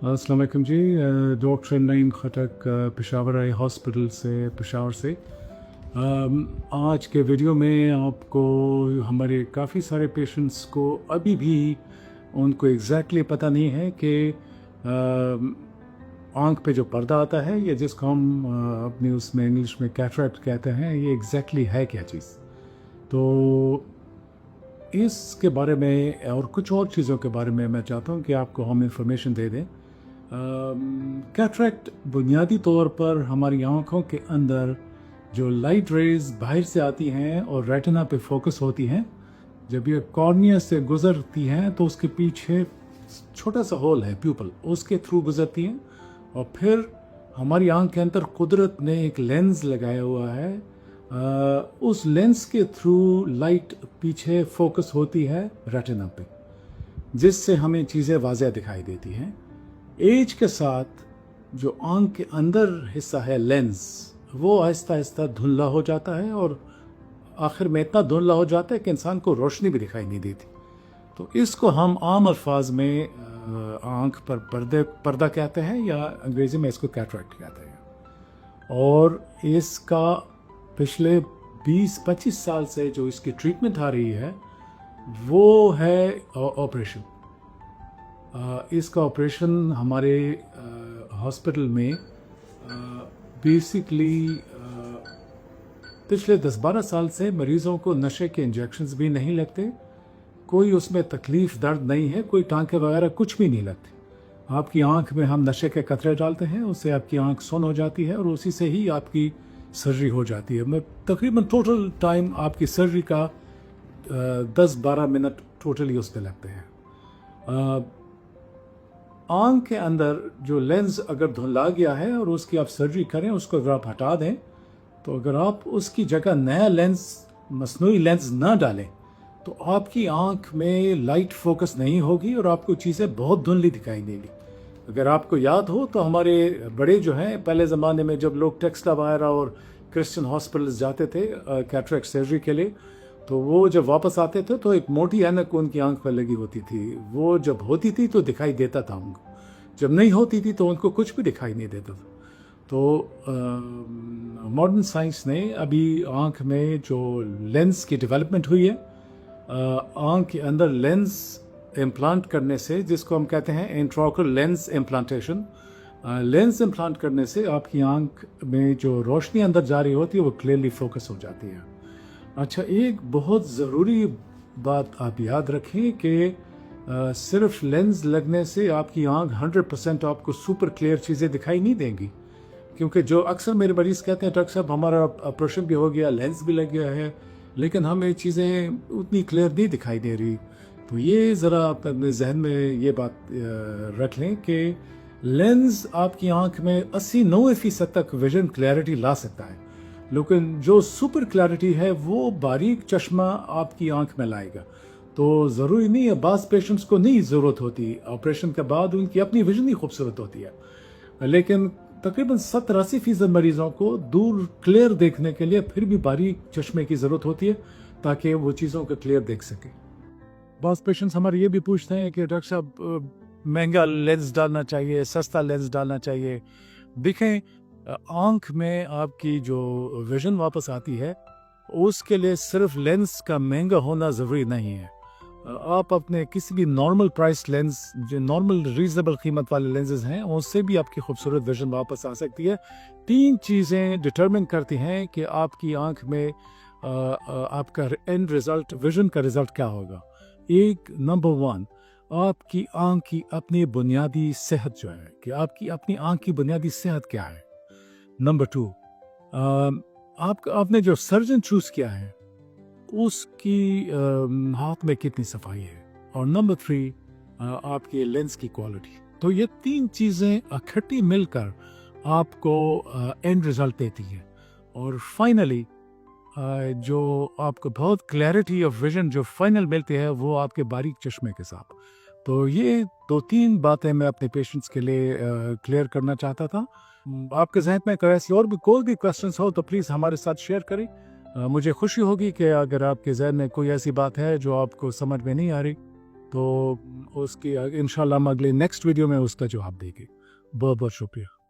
अस्सलाम वालेकुम जी। डॉक्टर नईम खटक, Peshawar eye hospital से, पेशावर से। आज के वीडियो में आपको हमारे काफ़ी सारे पेशेंट्स को अभी भी उनको एग्जैक्टली पता नहीं है कि आँख पे जो पर्दा आता है या जिसको हम अपनी उसमें इंग्लिश में कैटरैक्ट कहते हैं, ये एग्जैक्टली है क्या चीज़। तो इसके बारे में और कुछ और चीज़ों के बारे में मैं चाहता हूँ कि आपको हम इंफॉर्मेशन दे दें। कैटरैक्ट बुनियादी तौर पर हमारी आँखों के अंदर जो लाइट रेज बाहर से आती हैं और रेटिना पे फोकस होती हैं, जब ये कॉर्निया से गुजरती हैं तो उसके पीछे छोटा सा होल है प्यूपल, उसके थ्रू गुजरती हैं और फिर हमारी आँख के अंदर कुदरत ने एक लेंस लगाया हुआ है। उस लेंस के थ्रू लाइट पीछे फोकस होती है रेटिना पे, जिससे हमें चीज़ें वाज़ेह दिखाई देती हैं। एज के साथ जो आँख के अंदर हिस्सा है लेंस, वो आहिस्ता आहिस्ता धुंधला हो जाता है और आखिर में इतना धुंधला हो जाता है कि इंसान को रोशनी भी दिखाई नहीं देती। तो इसको हम आम अल्फाज में आँख पर पर्दा कहते हैं या अंग्रेज़ी में इसको कैटरैक्ट कहते हैं। और इसका पिछले 20-25 साल से जो इसकी ट्रीटमेंट आ रही है वो है ऑपरेशन। इसका ऑपरेशन हमारे हॉस्पिटल में बेसिकली पिछले 10-12 साल से मरीज़ों को नशे के इंजेक्शन्स भी नहीं लगते, कोई उसमें तकलीफ़ दर्द नहीं है, कोई टांके वगैरह कुछ भी नहीं लगते। आपकी आंख में हम नशे के कतरे डालते हैं, उससे आपकी आंख सुन्न हो जाती है और उसी से ही आपकी सर्जरी हो जाती है। मैं तकरीबन टोटल टाइम आपकी सर्जरी का 10-12 मिनट टोटली उस पर लगते हैं। आँख के अंदर जो लेंस अगर धुंधला गया है और उसकी आप सर्जरी करें, उसको अगर आप हटा दें, तो अगर आप उसकी जगह नया लेंस, मसनूई लेंस ना डालें, तो आपकी आँख में लाइट फोकस नहीं होगी और आपको चीज़ें बहुत धुंधली दिखाई देंगी। अगर आपको याद हो तो हमारे बड़े जो हैं, पहले ज़माने में जब लोग टेक्सला वगैरह और क्रिश्चियन हॉस्पिटल्स जाते थे कैटरैक्ट सर्जरी के लिए, तो वो जब वापस आते थे तो एक मोटी ऐनक उनकी आंख पर लगी होती थी। वो जब होती थी तो दिखाई देता था उनको, जब नहीं होती थी तो उनको कुछ भी दिखाई नहीं देता था। तो मॉडर्न साइंस ने अभी आंख में जो लेंस की डेवलपमेंट हुई है, आंख के अंदर लेंस इम्प्लांट करने से, जिसको हम कहते हैं intraocular lens implantation, lens implant करने से आपकी आंख में जो रोशनी अंदर जा रही होती है वो क्लियरली फोकस हो जाती है। अच्छा, एक बहुत ज़रूरी बात आप याद रखें कि सिर्फ लेंस लगने से आपकी आंख 100% आपको सुपर क्लियर चीज़ें दिखाई नहीं देंगी, क्योंकि जो अक्सर मेरे मरीज़ कहते हैं, डॉक्टर साहब हमारा ऑपरेशन भी हो गया, लेंस भी लग गया है, लेकिन हमें चीज़ें उतनी क्लियर नहीं दिखाई दे रही। तो ये ज़रा आप अपने जहन में ये बात रख लें कि लेंस आपकी आंख में 80-90% तक विजन क्लैरिटी ला सकता है, लेकिन जो सुपर क्लैरिटी है वो बारीक चश्मा आपकी आंख में लाएगा। तो ज़रूरी नहीं है, बाज़ पेशेंट्स को नहीं ज़रूरत होती, ऑपरेशन के बाद उनकी अपनी विजन ही खूबसूरत होती है, लेकिन तकरीबन 70-80% मरीज़ों को दूर क्लियर देखने के लिए फिर भी बारीक चश्मे की ज़रूरत होती है ताकि वो चीज़ों को क्लियर देख सके। बाज़ पेशेंट्स हमारे ये भी पूछते हैं कि डॉक्टर साहब महंगा लेंस डालना चाहिए, सस्ता लेंस डालना चाहिए। देखें, आँख में आपकी जो विजन वापस आती है उसके लिए सिर्फ लेंस का महंगा होना ज़रूरी नहीं है। आप अपने किसी भी नॉर्मल प्राइस लेंस, जो नॉर्मल रीजनेबल कीमत वाले लेंसेज हैं, उससे भी आपकी खूबसूरत विजन वापस आ सकती है। 3 चीज़ें डिटरमिन करती हैं कि आपकी आँख में आपका एंड रिज़ल्ट, विजन का रिज़ल्ट क्या होगा। एक, नंबर 1, आपकी आँख की अपनी बुनियादी सेहत जो है, कि आपकी अपनी आँख की बुनियादी सेहत क्या है। नंबर 2, आपने जो सर्जन चूज़ किया है उसकी हाथ में कितनी सफाई है। और नंबर 3, आपके लेंस की क्वालिटी। तो ये 3 चीज़ें इकट्ठी मिलकर आपको एंड रिज़ल्ट देती है। और फाइनली जो आपको बहुत क्लैरिटी ऑफ विजन जो फाइनल मिलती है वो आपके बारीक चश्मे के साथ। तो ये 2-3 बातें मैं अपने पेशेंट्स के लिए क्लियर करना चाहता था। आपके जहन में कोई भी क्वेश्चंस हो तो प्लीज़ हमारे साथ शेयर करें। मुझे खुशी होगी कि अगर आपके जहन में कोई ऐसी बात है जो आपको समझ में नहीं आ रही تو اس کی انشاءاللہ ہم اگلے نیکسٹ ویڈیو میں اس کا جواب دیں گے. بہت بہت شکریہ.